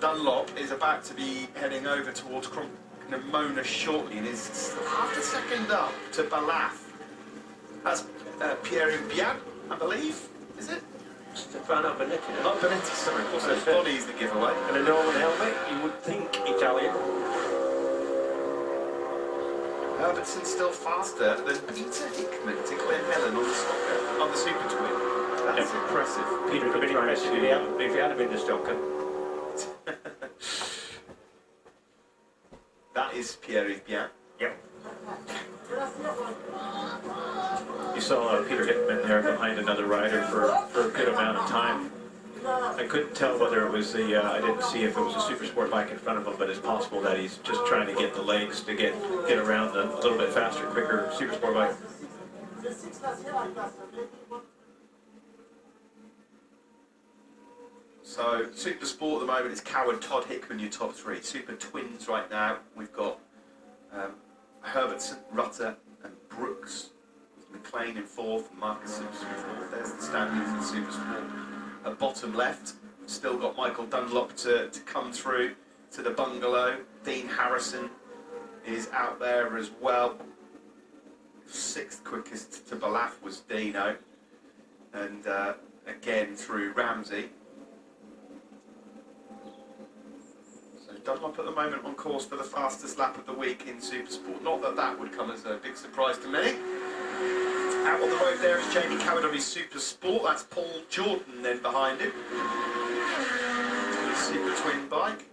Dunlop is about to be heading over towards Newcomer shortly and is half a second up to Balaf. That's Pierre Bian, I believe, is it? Stefano Benetti. Not Benetti, sorry, of course, his body's the giveaway. And a Norman helmet, you would think Italian. Herbertson's still faster than Peter Hickman to Glenn Helen on the Stocker, on the Super Twin. That's impressive. Peter would have been impressive if he had been the Stocker. That is Pierre Bian. Yep. You saw Peter Hickman there behind another rider for a good amount of time. I couldn't tell whether it was the, I didn't see if it was a super sport bike in front of him, but it's possible that he's just trying to get the legs to get around a little bit faster, quicker super sport bike. So, Super Sport at the moment is Coward, Todd Hickman, your top three. Super Twins right now, we've got Herbertson, Rutter and Brooks. McLean in fourth, and Marcus Simpson in fourth. There's the standings in Super Sport. At bottom left, still got Michael Dunlop to come through to the bungalow. Dean Harrison is out there as well. Sixth quickest to Balaf was Dino. And again through Ramsey. So Dunlop at the moment on course for the fastest lap of the week in Super Sport. Not that that would come as a big surprise to many. Out on the road there is Jamie Coward on his Super Sport. That's Paul Jordan then behind him. His Super Twin bike.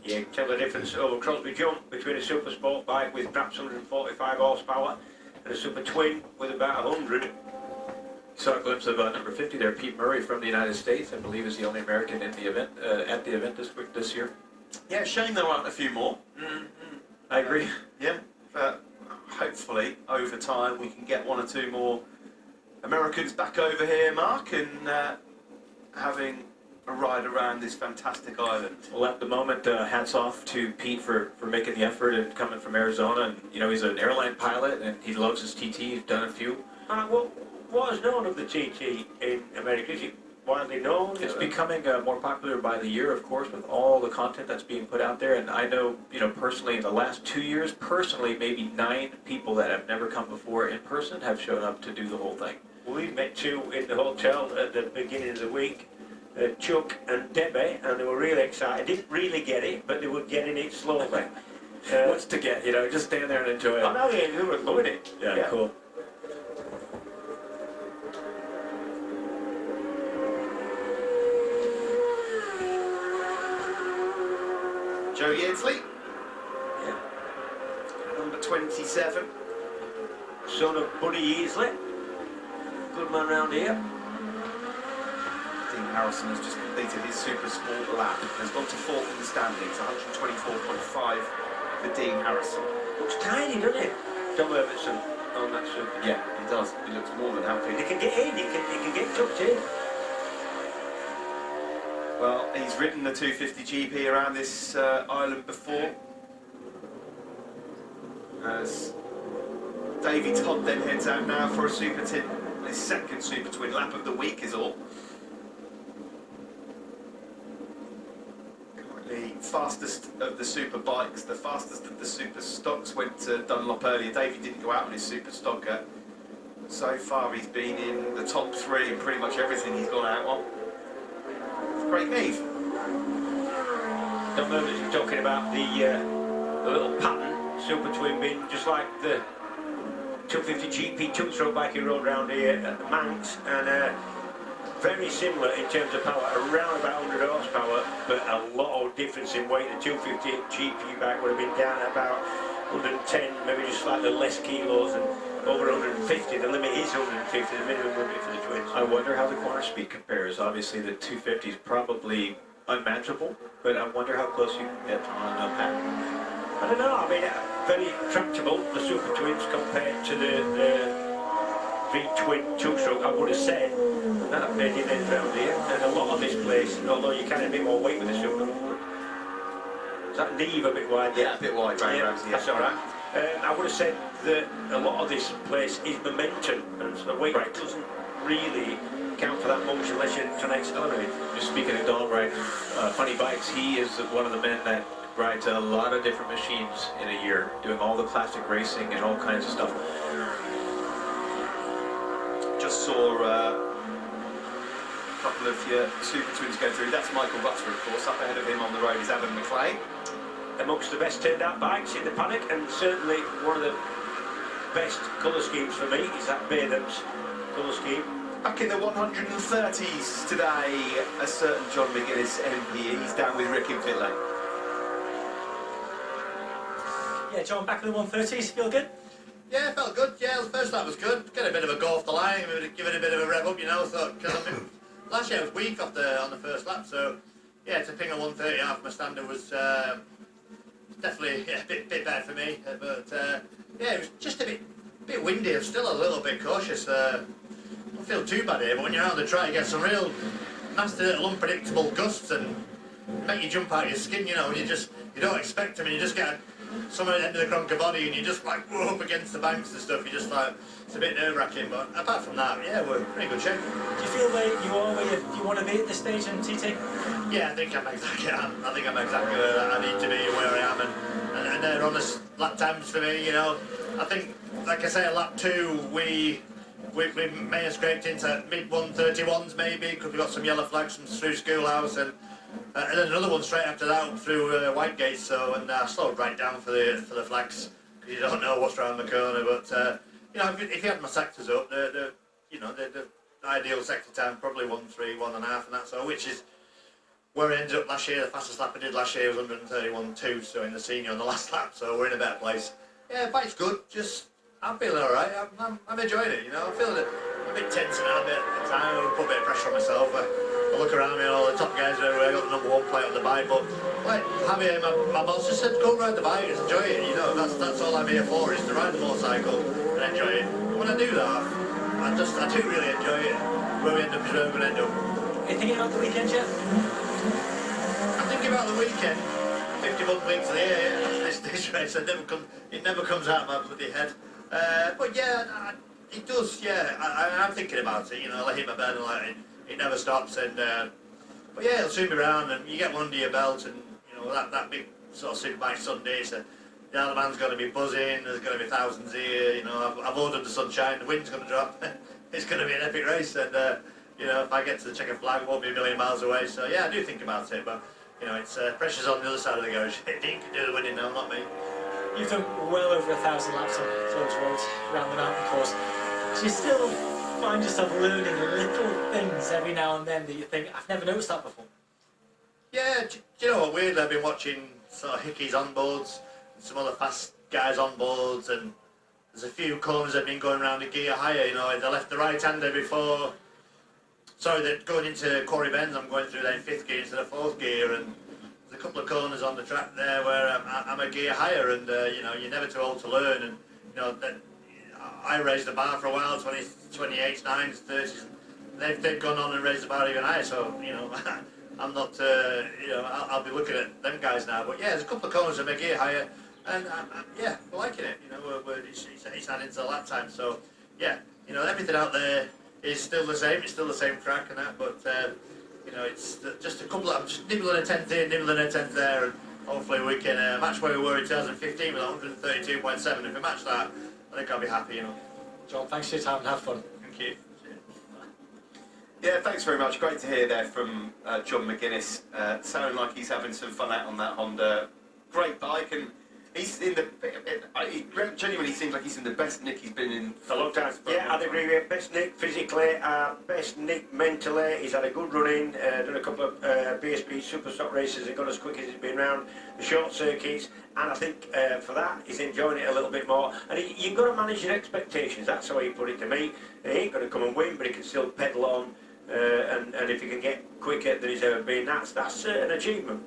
Yeah, you can tell the difference over Crosby Jump between a Super Sport bike with perhaps 145 horsepower and a Super Twin with about 100. Saw a glimpse of number 50 there, Pete Murray from the United States. I believe is the only American in the event at the event this year. Yeah, shame there aren't a few more. I agree. Yeah, but hopefully over time we can get one or two more Americans back over here, Mark, and having a ride around this fantastic island. Well, at the moment, hats off to Pete for making the effort and coming from Arizona. And you know, he's an airline pilot and he loves his TT. He's done a few. What is known of the TT in America? Is it widely known? It's becoming more popular by the year, of course, with all the content that's being put out there. And I know, you know, personally, in the last 2 years, personally, maybe 9 people that have never come before in person have shown up to do the whole thing. We met 2 in the hotel at the beginning of the week, Chuck and Debbie, and they were really excited. Didn't really get it, but they were getting it slowly. What's to get, you know, just stand there and enjoy it. I know, they were loving it. Yeah, cool. Joe Yeardsley, Yeah. number 27. Son of Buddy Yeardsley. Good man round here. Dean Harrison has just completed his Super Sport lap and has gone to fourth in the standings, 124.5 for Dean Harrison. Looks tiny, doesn't he? Tom Herbertson on that Super. Yeah, he does. He looks more than happy. He can get in, he can get tucked in. Well, he's ridden the 250 GP around this island before. As Davey Todd then heads out now for a Super Twin. His second Super Twin lap of the week is all. Currently fastest of the Super Bikes, the fastest of the Super Stocks went to Dunlop earlier. Davey didn't go out on his Super Stocker. So far he's been in the top 3 in pretty much everything he's gone out on. Great Eve. Tom Herbertson talking about the little pattern Super Twin being just like the 250 GP two-stroke bike he rode around here at the Manx, and very similar in terms of power, around about 100 horsepower, but a lot of difference in weight. The 250 GP bike would have been down at about 110, maybe just slightly less kilos, and over 150. The limit is 150, the minimum limit for the twins. I wonder how the corner speed compares. Obviously, the 250 is probably unmatchable, but I wonder how close you can get on a pattern. I don't know, I mean, very tractable, the Super Twins, compared to the V-twin two-stroke, I would have said. That made it in around here, and a lot of this place, although you can have a bit more weight with the Super. Is that Neve a bit wide? Yeah, a bit wide, right? Yeah, Ramsey, that's alright. I would have said that a lot of this place is momentum, and the weight doesn't really count for that much unless you're trying to accelerate. Just speaking of dog riding, funny bikes, he is one of the men that rides a lot of different machines in a year, doing all the classic racing and all kinds of stuff. Just saw a couple of your Super Twins go through. That's Michael Rutter, of course. Up ahead of him on the road is Adam McLean. Amongst the best turned out bikes in the paddock, and certainly one of the best colour schemes for me is that Badham's colour scheme. Back in the 130s today, a certain John McGuinness MP. He's down with Rick in pit lane. Yeah, John, back in the 130s, feel good? Yeah, it felt good. Yeah, the first lap was good. Get a bit of a go off the line, give it a bit of a rev up, you know. Thought, cause last year I was weak on the first lap, so yeah, to ping a 130 half my standard was definitely a bit better for me. But yeah, it was just a bit windy. I'm still a little bit cautious. Don't feel too bad here, but when you're out on the track, you get some real nasty little unpredictable gusts and make you jump out of your skin, you know. And you don't expect them, and you just get somewhere at the end of the crunk of body, and you just like whoa, up against the banks and stuff. You just like, it's a bit nerve-wracking, but apart from that, yeah, we're in pretty good shape. Do you feel like you are where you want to be at this stage in TT? Yeah, I think I'm exactly where I need to be and where I am, and they're honest lap times for me, you know. I think, like I say, at lap 2, we may have scraped into mid 131s maybe, because we got some yellow flags from through Schoolhouse, and then another one straight after that up through Whitegate. So, and I slowed right down for the flags, because you don't know what's around the corner. But you know, if you had my sectors up, the ideal sector time probably 1.3, 1.5, and that. So, which is where I ended up last year. The fastest lap I did last year was 131.2, so in the senior on the last lap. So we're in a better place. Yeah, bike's good. Just I'm feeling all right. I'm enjoying it. You know, I'm feeling a bit tense and a bit at the time. I put a bit of pressure on myself. I look around me and all the top guys are everywhere. I got the #1 plate on the bike, but like Javier, my boss just said, go ride the bike, just enjoy it. You know, that's all I'm here for, is to ride the motorcycle and enjoy it. And when I do that, I do really enjoy it. Where we end up is where we're going to end up. Are you thinking about the weekend yet? I'm thinking about the weekend. 51 weeks of the year. This race, it never comes out of my bloody head. But yeah, it does. Yeah, I'm thinking about it. You know, I hit my bed and like it never stops. And but yeah, it'll soon be round, and you get one under your belt, and you know that big sort of Superbike Sunday. So the other man's going to be buzzing. There's going to be thousands here. You know, I've ordered the sunshine. The wind's going to drop. It's going to be an epic race, and you know, if I get to the checkered flag, it won't be a million miles away. So yeah, I do think about it, but you know, it's pressure's on the other side of the garage. Dean can do the winning now, not me. You've done well over 1,000 laps on those roads around the mountain course. Do you still find yourself learning little things every now and then that you think, I've never noticed that before? Yeah, do you know what? Weirdly, I've been watching sort of Hickey's onboards and some other fast guys onboards, and there's a few corners they've been going around a gear higher. You know, they left the right-hander before. Sorry, they're going into Quarry Bends. I'm going through there in 5th gear instead of 4th gear, and there's a couple of corners on the track there where I'm a gear higher, and you know, you're never too old to learn. And you know, I raised the bar for a while, 28s, 9s, 30s. They've gone on and raised the bar even higher. So you know, I'm not. You know, I'll be looking at them guys now. But yeah, there's a couple of corners that make gear higher, and yeah, we're liking it. You know, it's adding to the lap time. So yeah, you know, everything out there is still the same. It's still the same track and that, but you know, it's just a couple of, I'm just nibbling a 10th here, nibbling a 10th there, and hopefully we can match where we were in 2015 with 132.7. If we match that, I think I'll be happy, you know. John, thanks for your time and have fun. Thank you. Yeah, thanks very much. Great to hear there from John McGuinness. Sounding like he's having some fun out on that Honda. Great bike, and he's in the. He genuinely seems like he's in the best nick he's been in For a long time. Yeah, I'd agree with you. Best nick physically, best nick mentally. He's had a good run in, done a couple of BSB Superstock races and got as quick as he's been round the short circuits. And I think for that, he's enjoying it a little bit more. And you've got to manage your expectations. That's how he put it to me. He ain't going to come and win, but he can still pedal on. And if he can get quicker than he's ever been, that's an achievement.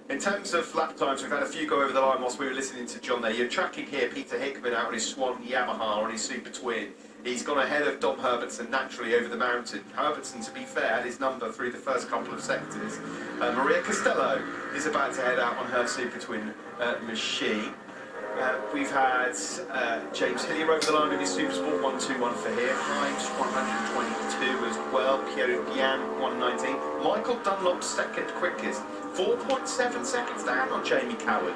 In terms of lap times, we've had a few go over the line whilst we were listening to John there. You're tracking here Peter Hickman out on his Swan Yamaha on his Super Twin. He's gone ahead of Dom Herbertson naturally over the mountain. Herbertson, to be fair, had his number through the first couple of sectors. Maria Costello is about to head out on her Super Twin machine. We've had James Hillier over the line in his Supersport, 121 for him. Himes 122 as well. Pierre Bian 119. Michael Dunlop second quickest, 4.7 seconds down on Jamie Coward.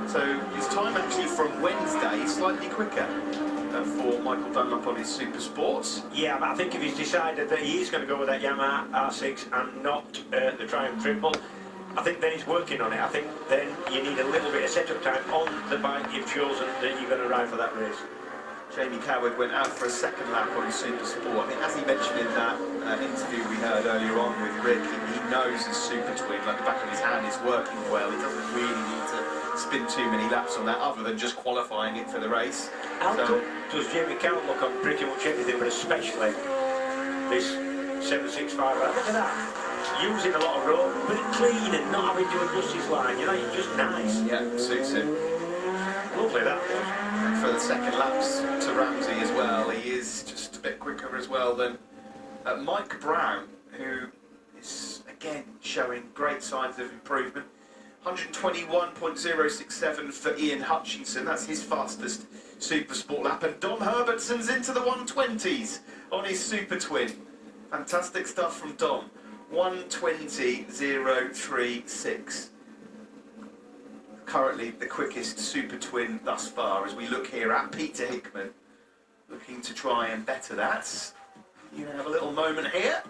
So his time actually from Wednesday is slightly quicker for Michael Dunlop on his Supersports. Yeah, but I think if he's decided that he is going to go with that Yamaha R6 and not the Triumph Triple, I think then he's working on it. I think then you need a little bit of setup time on the bike you've chosen that you're going to ride for that race. Jamie Coward went out for a second lap on his Supersport. I think, as he mentioned in that interview we heard earlier on with Rick, he knows his Super Twin, like the back of his hand, is working well. He doesn't really need to spin too many laps on that, other than just qualifying it for the race. How good does Jamie Coward look on pretty much everything, but especially this 765? Look at that. Using a lot of road, but clean and not having to adjust his line. You know, it's just nice. Yeah, suits him. Lovely that was. And for the second laps to Ramsey as well, he is just a bit quicker as well than Mike Brown, who is again showing great signs of improvement. 121.067 for Ian Hutchinson, that's his fastest Supersport lap, and Dom Herbertson's into the 120s on his Super Twin. Fantastic stuff from Dom. 120.036. Currently the quickest Super Twin thus far, as we look here at Peter Hickman, looking to try and better that. You have a little moment here.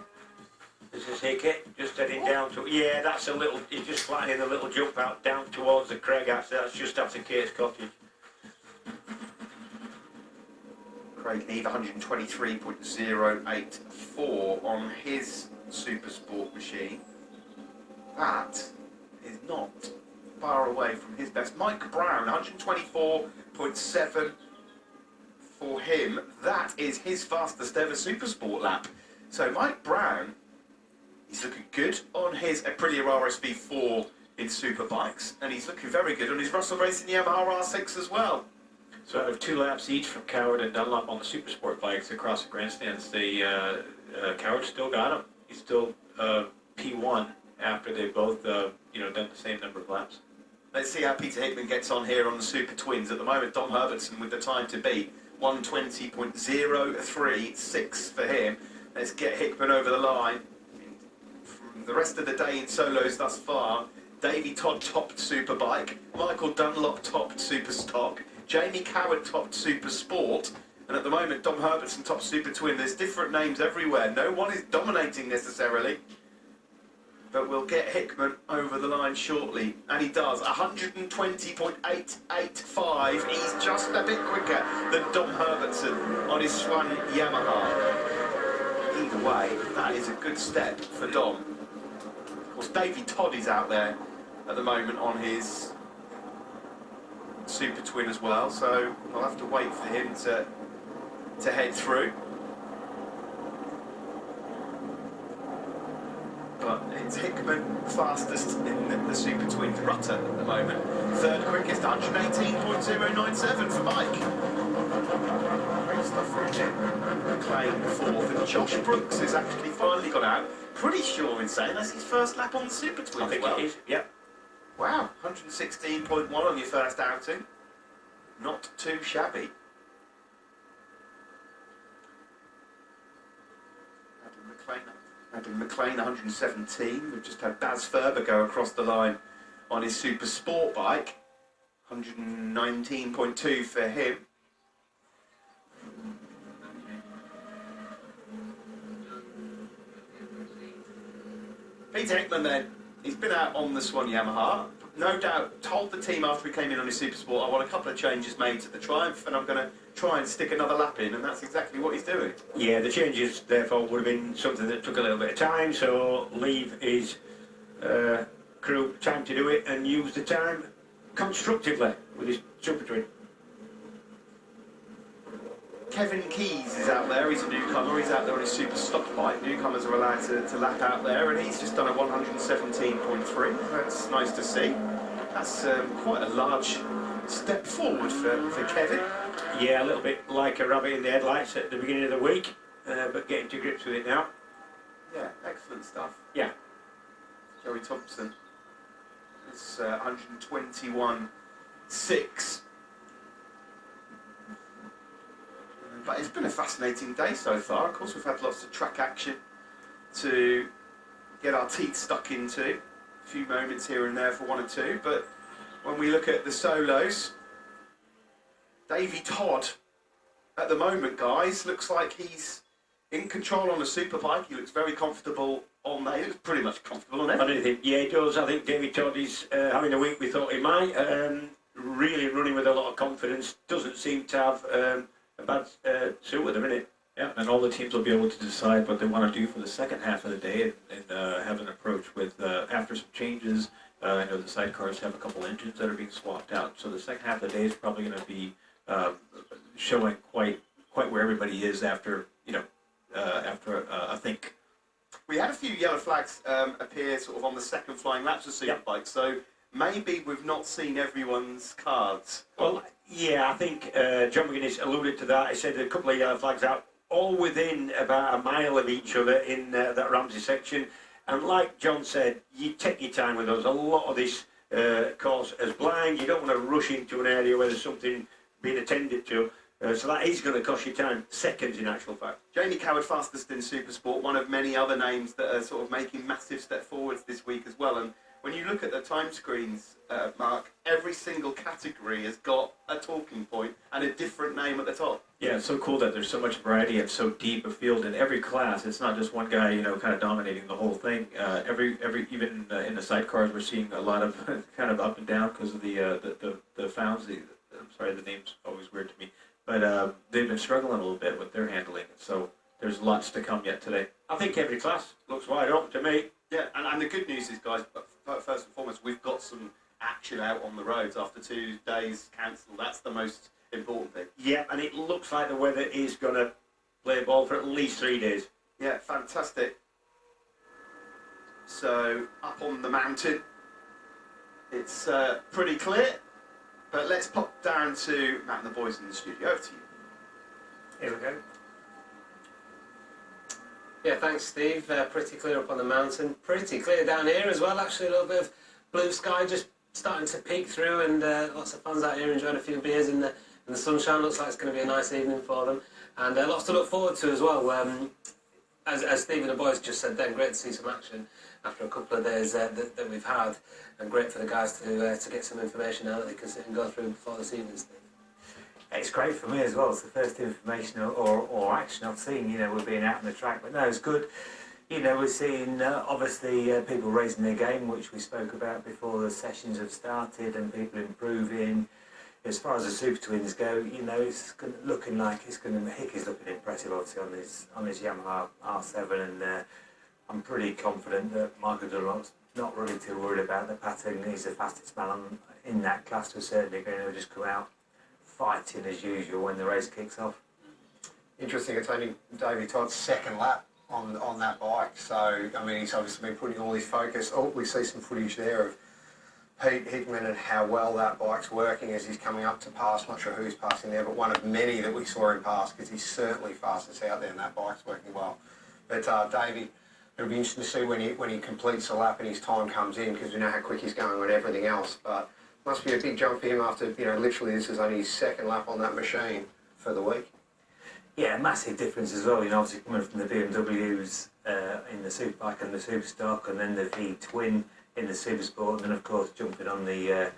This is Hickett, just heading down to... Yeah, that's a little... He's just flattening a little jump out down towards the Craig, actually. That's just after Kate's Cottage. Craig Neve 123.084 on his Supersport machine. That is not far away from his best. Mike Brown, 124.7 for him. That is his fastest ever Supersport lap. So Mike Brown, he's looking good on his Aprilia RSV4 in Superbikes, and he's looking very good on his Russell Racing Yamaha R6 as well. So out of 2 laps each from Coward and Dunlop on the Supersport bikes across the grandstands, Coward still got him. He's still P1 after they've both done the same number of laps. Let's see how Peter Hickman gets on here on the Super Twins. At the moment, Dom Herbertson with the time to beat, 120.036 for him. Let's get Hickman over the line. From the rest of the day in solos thus far, Davey Todd topped Superbike, Michael Dunlop topped Superstock, Jamie Coward topped Supersport, and at the moment Dom Herbertson topped Super Twin. There's different names everywhere. No one is dominating necessarily, but we'll get Hickman over the line shortly, and he does. 120.885. He's just a bit quicker than Dom Herbertson on his Swan Yamaha. Either way, that is a good step for Dom. Of course, Davey Todd is out there at the moment on his Super Twin as well, so we'll have to wait for him to head through. But it's Hickman fastest in the Super Twin. Rutter at the moment. Third quickest, 118.097 for Mike. Great stuff from him. McLean fourth, and Josh Brooks has actually finally got out. Pretty sure in saying that's his first lap on the Super Twin. I think it is, yep. Wow, 116.1 on your first outing. Not too shabby. Adam McLean 117. We've just had Baz Ferber go across the line on his Super Sport bike. 119.2 for him. Peter Hickman then, he's been out on the Swan Yamaha. No doubt told the team after we came in on his Supersport, I want a couple of changes made to the Triumph, and I'm going to try and stick another lap in, and that's exactly what he's doing. Yeah, the changes therefore would have been something that took a little bit of time, so leave his crew time to do it and use the time constructively with his Super Twin. Kevin Keys is out there, he's a newcomer, he's out there on his Superstock bike. Newcomers are allowed to lap out there, and he's just done a 117.3. That's nice to see. That's quite a large step forward for Kevin. Yeah, a little bit like a rabbit in the headlights at the beginning of the week, but getting to grips with it now. Yeah, excellent stuff. Yeah. Joey Thompson is 121.6 But it's been a fascinating day so far. Of course, we've had lots of track action to get our teeth stuck into. A few moments here and there for one or two. But when we look at the solos, Davey Todd, at the moment, guys, looks like he's in control on the superbike. He looks very comfortable on there. He looks pretty much comfortable on I everything. don't think, yeah, he does. I think David Todd is having a week we thought he might. Really running with a lot of confidence. Doesn't seem to have a bad suit at the minute. Yeah, and all the teams will be able to decide what they want to do for the second half of the day and have an approach with, after some changes, I know the sidecars have a couple engines that are being swapped out, so the second half of the day is probably going to be showing quite where everybody is after, I think. We had a few yellow flags appear sort of on the second flying laps of superbikes, so maybe we've not seen everyone's cards. Well, yeah, I think John McGuinness alluded to that. He said a couple of yellow flags out, all within about a mile of each other in that Ramsey section. And like John said, you take your time with us. A lot of this course is blind. You don't want to rush into an area where there's something being attended to. So that is going to cost you time, seconds in actual fact. Jamie Coward, fastest in Supersport, one of many other names that are sort of making massive step forwards this week as well. And when you look at the time screens, Mark, every single category has got a talking point and a different name at the top. Yeah, it's so cool that there's so much variety and so deep a field in every class. It's not just one guy, kind of dominating the whole thing. Even in the sidecars, we're seeing a lot of kind of up and down because of the founds. I'm sorry, the name's always weird to me. But they've been struggling a little bit with their handling. So there's lots to come yet today. I think every class looks wide open to me. Yeah, and the good news is, guys, first and foremost, we've got some action out on the roads after 2 days cancelled. That's the most important thing. Yeah, and it looks like the weather is going to play ball for at least 3 days. Yeah, fantastic. So, up on the mountain, it's pretty clear. But let's pop down to Matt and the boys in the studio. Over to you. Here we go. Yeah, thanks, Steve. Pretty clear up on the mountain. Pretty clear down here as well, actually. A little bit of blue sky just starting to peek through, and lots of fans out here enjoying a few beers in the sunshine. Looks like it's going to be a nice evening for them. And lots to look forward to as well. As Steve and the boys just said then, great to see some action after a couple of days that we've had, and great for the guys to get some information now that they can sit and go through before this evening, Steve. It's great for me as well. It's the first information or action I've seen, we're being out on the track. But no, it's good. We're seeing, obviously, people raising their game, which we spoke about before the sessions have started, and people improving. As far as the Super Twins go, it's looking like Hick is looking impressive, obviously, on his Yamaha R7, and I'm pretty confident that Michael Dunlop's not really too worried about the pattern. He's the fastest man in that class to a certain degree, and he'll just come out fighting as usual when the race kicks off. Interesting, it's only Davey Todd's second lap on that bike, so he's obviously been putting all his focus. We see some footage there of Pete Hickman and how well that bike's working as he's coming up to pass. Not sure who's passing there, but one of many that we saw him pass, because he's certainly fastest out there and that bike's working well. But Davey, it'll be interesting to see when he completes the lap and his time comes in, because we know how quick he's going on everything else. But must be a big jump for him after, literally this is only his second lap on that machine for the week. Yeah, massive difference as well. Obviously coming from the BMWs in the Superbike and the Superstock, and then the V Twin in the Supersport, and then of course jumping on the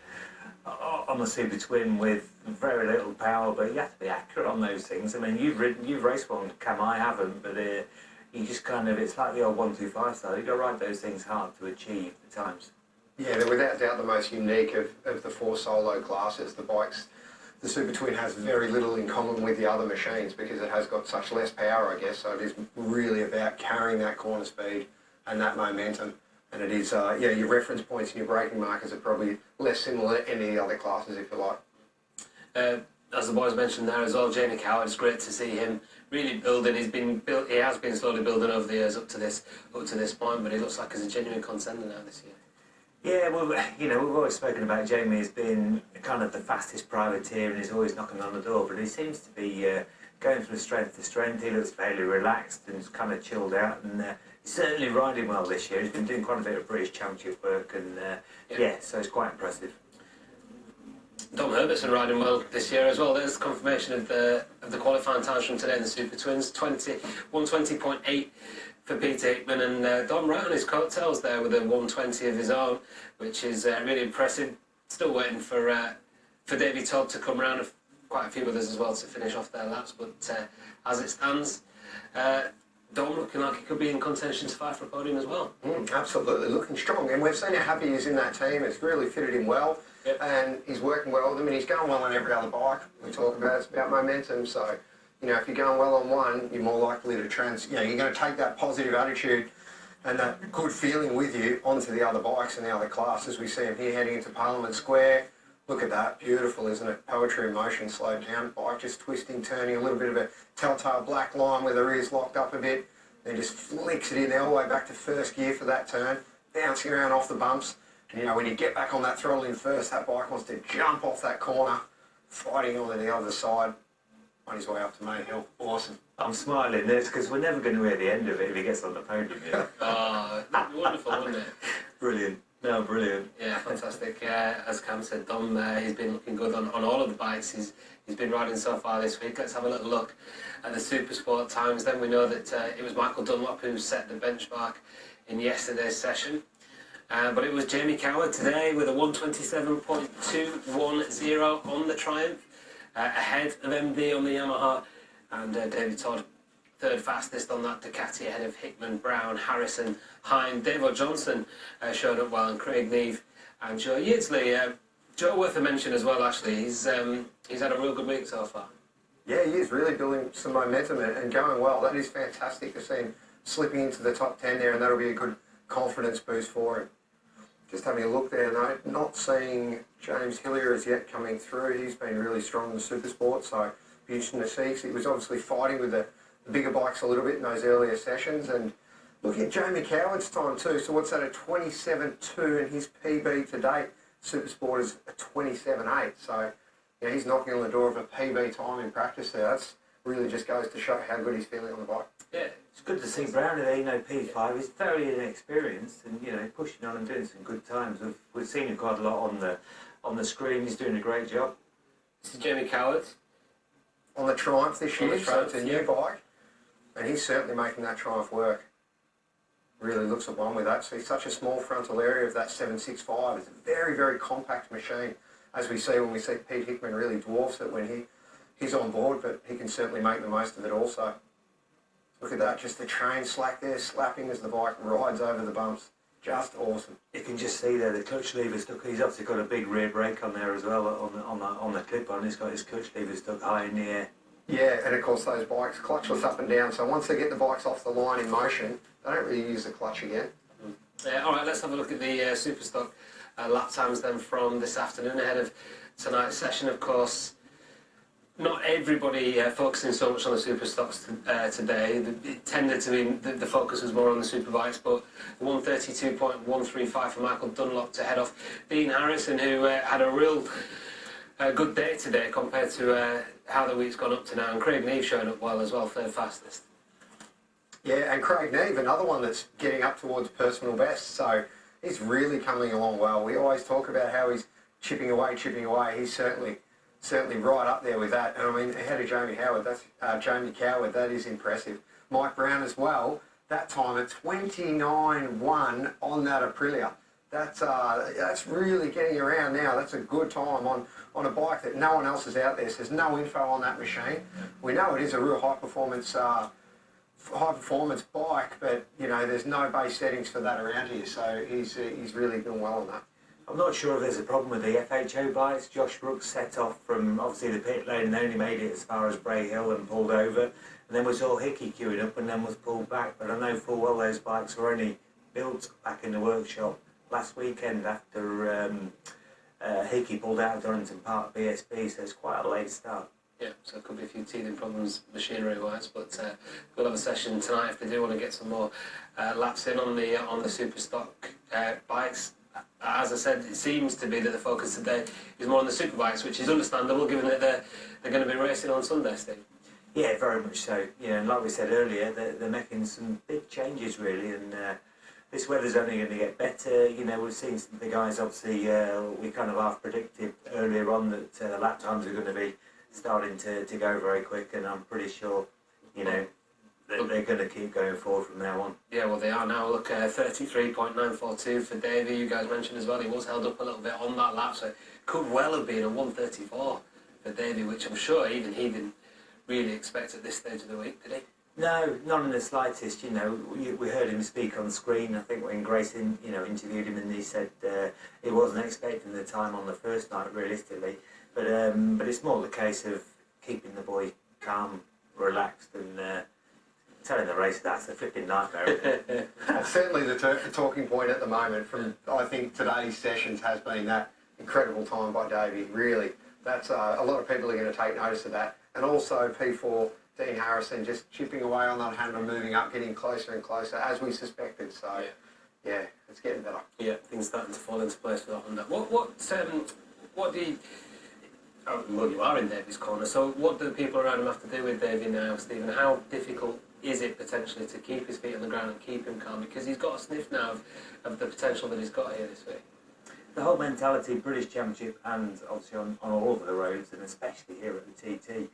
Super Twin with very little power. But you have to be accurate on those things. You've raced one, Cam, I haven't, but you just it's like the old 125 style. You've got to ride those things hard to achieve the times. Yeah, they're without doubt the most unique of the 4 solo classes. The Super Twin has very little in common with the other machines because it has got such less power, I guess. So it is really about carrying that corner speed and that momentum. And it is, your reference points and your braking markers are probably less similar to any of the other classes, if you like. As the boys mentioned there as well, Jamie Coward, it's great to see him really building. He has been slowly building over the years up to this point, but he looks like he's a genuine contender now this year. Yeah, well, we've always spoken about Jamie as being kind of the fastest privateer, and he's always knocking on the door, but he seems to be going from strength to strength. He looks fairly relaxed and he's kind of chilled out, and he's certainly riding well this year. He's been doing quite a bit of British Championship work, and so it's quite impressive. Dom Herbert's been riding well this year as well. There's confirmation of the qualifying times from today in the Super Twins. 120.8 for Peter Hickman, and Dom right on his coattails there with a 120 of his own, which is really impressive. Still waiting for Davey Todd to come around, and quite a few others as well to finish off their laps. But as it stands, Dom looking like he could be in contention to fight for a podium as well. Absolutely, looking strong. And we've seen how happy he is in that team. It's really fitted him well. Yep. And he's working well with them, and he's going well on every other bike. We talk about it's about momentum. So, if you're going well on one, you're more likely to you're going to take that positive attitude and that good feeling with you onto the other bikes and the other classes. We see him here heading into Parliament Square. Look at that, beautiful, isn't it? Poetry in motion, slowed down. Bike just twisting, turning, a little bit of a telltale black line where the rear's locked up a bit. Then just flicks it in all the way back to first gear for that turn, bouncing around off the bumps. And when you get back on that throttle in first, that bike wants to jump off that corner, fighting on the other side, on his way up to May Hill. Awesome. I'm smiling this because we're never going to hear the end of it if he gets on the podium. Oh, wonderful, wasn't it? Brilliant. No, brilliant. Yeah, fantastic. As Cam said, Dom, he's been looking good on all of the bikes he's been riding so far this week. Let's have a little look at the Supersport times. Then we know that it was Michael Dunlop who set the benchmark in yesterday's session. But it was Jamie Coward today with a 127.210 on the Triumph, ahead of MD on the Yamaha, and David Todd third fastest on that Ducati, ahead of Hickman, Brown, Harrison, Hine. Dave Johnson showed up well, and Craig Neve and Joe Yeardsley. Joe worth a mention as well, actually. He's had a real good week so far. Yeah, he is really building some momentum and going well. That is fantastic to see him slipping into the top 10 there, and that'll be a good confidence boost for him. Just having a look there, though, not seeing James Hillier as yet coming through. He's been really strong in the Supersport, so it'll be interesting to see. He was obviously fighting with the bigger bikes a little bit in those earlier sessions. And looking at Jamie Coward's time too, so what's that, a 27.2, and his PB to date, Supersport is a 27.8. So he's knocking on the door of a PB time in practice there. That's really just goes to show how good he's feeling on the bike. Yeah. It's good to see Brownie there, P5. He's very inexperienced and, pushing on and doing some good times. We've seen him quite a lot on the screen. He's doing a great job. This is Jamie Coward. On the Triumph this On the year, so Triumph, it's a new bike. And he's certainly making that Triumph work. Really looks at one with that. So he's such a small frontal area of that 765. It's a very compact machine. As we see when we see Pete Hickman really dwarfs it when he's on board, but he can certainly make the most of it also. Look at that, just the train slack there, slapping as the bike rides over the bumps. Just awesome. You can just see there the clutch lever stuck. He's obviously got a big rear brake on there as well on the clip on. He's got his clutch lever stuck high in the air. Yeah, and of course those bikes, clutchless up and down, so once they get the bikes off the line in motion, they don't really use the clutch again. Alright, let's have a look at the Superstock lap times then from this afternoon ahead of tonight's session. Of course, not everybody focusing so much on the Superstocks today. It tended to be the focus was more on the Superbikes, but 132.135 for Michael Dunlop to head off Dean Harrison, who had a real good day today compared to how the week's gone up to now, and Craig Neve showing up well as well, third fastest. Yeah, and Craig Neve, another one that's getting up towards personal best, so he's really coming along well. We always talk about how he's chipping away. He's certainly right up there with that. And I mean, ahead of Jamie Coward, that is impressive. Mike Brown as well, that time at 29.1 on that Aprilia. That's really getting around now. That's a good time on a bike that no one else is out there. So there's no info on that machine. We know it is a real high performance bike, but there's no base settings for that around here. So he's really doing well on that. I'm not sure if there's a problem with the FHO bikes. Josh Brooks set off from obviously the pit lane and only made it as far as Bray Hill and pulled over, and then we saw Hickey queuing up and then was pulled back. But I know full well those bikes were only built back in the workshop last weekend after Hickey pulled out of Donington Park BSB, so it's quite a late start. Yeah, so there could be a few teething problems machinery-wise, but we'll have a session tonight if they do want to get some more laps in on the Superstock bikes. As I said, it seems to be that the focus today is more on the Superbikes, which is understandable given that they're going to be racing on Sunday, Steve. Yeah, very much so. And like we said earlier, they're making some big changes really, and this weather's only going to get better. You know, we've seen the guys, obviously, we kind of half predicted earlier on that the lap times are going to be starting to go very quick, and I'm pretty sure, you know, that they're going to keep going forward from now on. Yeah, well, they are now. Look, 33.942 for Davey. You guys mentioned as well, he was held up a little bit on that lap, so it could well have been a 134 for Davey, which I'm sure even he didn't really expect at this stage of the week, did he? No, not in the slightest. You know, we heard him speak on screen. I think when Grayson, you know, interviewed him, and he said he wasn't expecting the time on the first night, realistically. But it's more the case of keeping the boy calm, relaxed, and telling the race that's a flipping nightmare. Well, certainly the talking point at the moment from, I think, today's sessions has been that incredible time by Davey. Really, that's a lot of people are going to take notice of that. And also P4, Dean Harrison just chipping away on that hammer, moving up, getting closer and closer, as we suspected. So, yeah, it's getting better. Yeah, things starting to fall into place for the Honda. What do you... Oh, well, you are in Davey's corner, so what do the people around him have to do with Davey now, Stephen? How difficult is it potentially to keep his feet on the ground and keep him calm? Because he's got a sniff now of the potential that he's got here this week. The whole mentality, British Championship, and obviously on all of the roads, and especially here at the TT,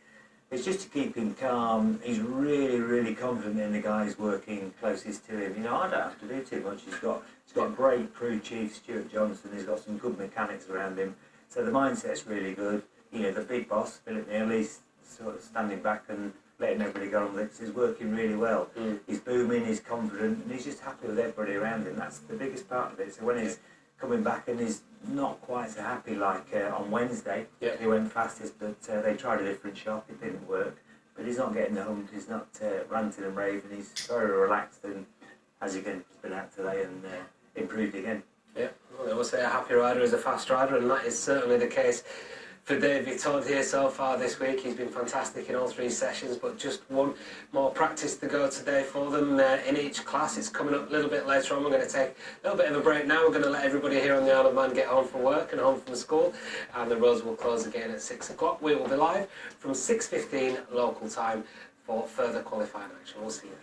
is just to keep him calm. He's really, really confident in the guys working closest to him. You know, I don't have to do too much. He's got a great crew chief, Stuart Johnson. He's got some good mechanics around him. So the mindset's really good. You know, the big boss, Philip Neal, he's sort of standing back and letting everybody go on with it. He's working really well. He's booming, he's confident, and he's just happy with everybody around him. That's the biggest part of it. So when he's coming back and he's not quite so happy like on Wednesday, he went fastest, but they tried a different shop, it didn't work. But he's not getting humped, he's not ranting and raving, he's very relaxed, and as you can, he's been out today and improved again. Yeah, well, they always say a happy rider is a fast rider, and that is certainly the case for Davey Todd here so far this week. He's been fantastic in all three sessions, but just one more practice to go today for them in each class. It's coming up a little bit later on. We're going to take a little bit of a break now. We're going to let everybody here on the Isle of Man get home from work and home from school, and the roads will close again at 6 o'clock. We will be live from 6:15 local time for further qualifying action. We'll see you then.